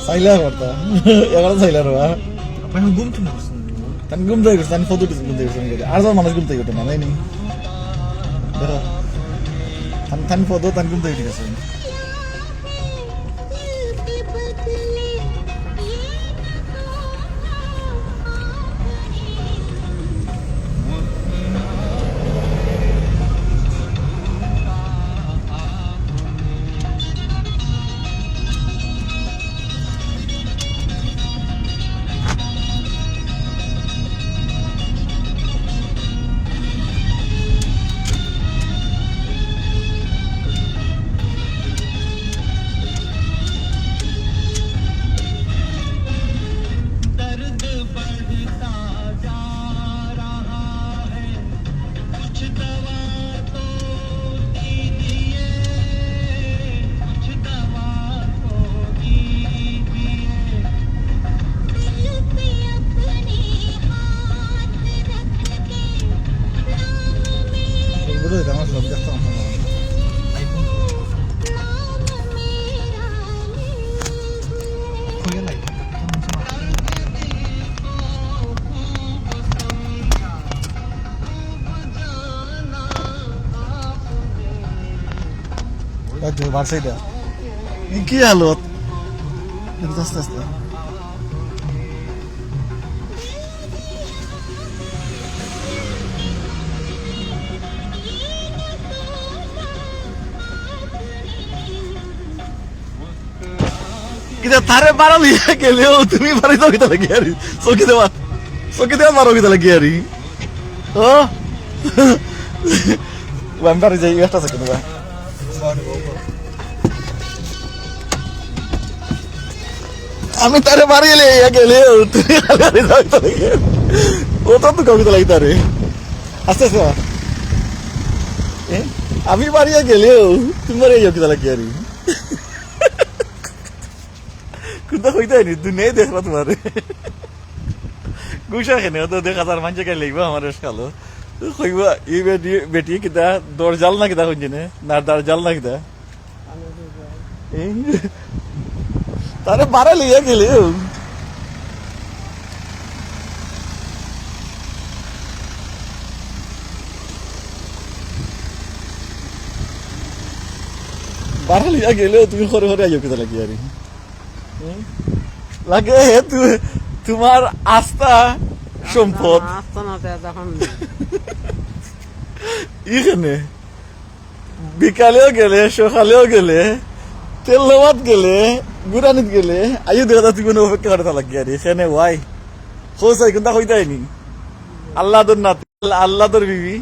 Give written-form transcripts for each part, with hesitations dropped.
Sailor warta, ya kalau sailor wah. Apa yang gum tuh mas? Tan gum tuh kan foto di gum tuh kan. Ada mana gum tuh itu mana ini? Dah. Tan foto tan gum tuh itu kan. Betul, kamu sudah bijak sama. Aduh, masih dah. Ini halut. Tes. Kita tarik parah lihat kelio, tumi parah itu kita lagi hari. So kita parah kita lagi hari. Oh, vampire jadi atas aku tuh. Ami tarik parah ya kelio, tumi hari itu kita lagi hari. Oh, tuh kau kita lagi tarik. Aste. Ami parah ya kelio, tumi parah ya kita lagi hari. कुत्ता कोई तो है नहीं तू नहीं देख रहा तुम्हारे गुस्सा खेने तो देख हजार मंचे के लेगा हमारे शालो कोई वो ये बेटी कितना दौड़ जाल ना कितना कुछ ने नारदार जाल ना कितना तारे 12 लिया के लिए बारह लिया के लिए तुम्हें खोरे खोरे आयो कितना लगी यारी লাগে তোমার আস্থা সম্পদ এখানে বিকালেও গেলে সকালেও গেলে তেল নেওয়াত গেলে গুড়ানিত গেলে আয়ু দেখা তুমি কোনো অপেক্ষা করে লাগে আর এখানে ওয়াই খোঁজ হয় কিন্তু হইতাই নি আল্লাহ তোর নাতি আল্লাহ তোর বিবি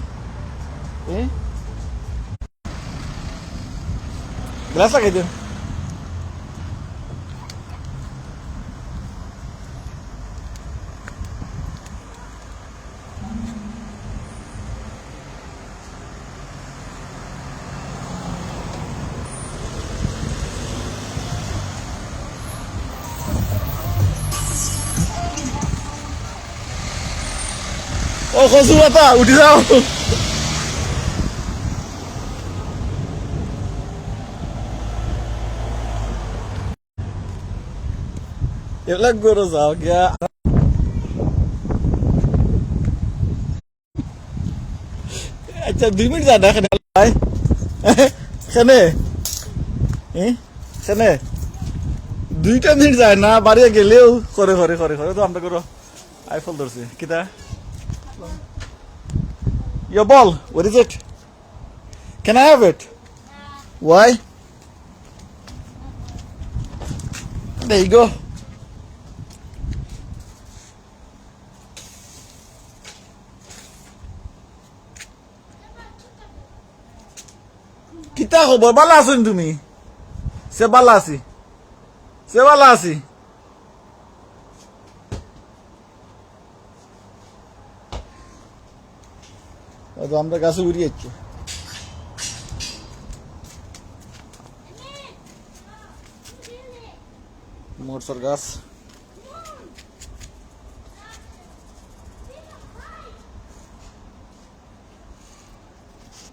গ্লাস লাগাই দেন ও কসুবাতা উঠে যাও এগুলা গরু যাও গিয়া আচ্ছা 2 মিনিট যা দেখেন এখানে এখানে 2টা মিনিট যায় না বাড়ি গেলেও করে তো আমরা করো আইফল ধরছি কিতা Your ball, what is it? Can I have it? Why? There you go. Kita খবর ভালো আছেন তুমি সে বালা আছি, সে বালা আছি। আমরা গাছে উড়ি যাচ্ছি, মোটর গাছ।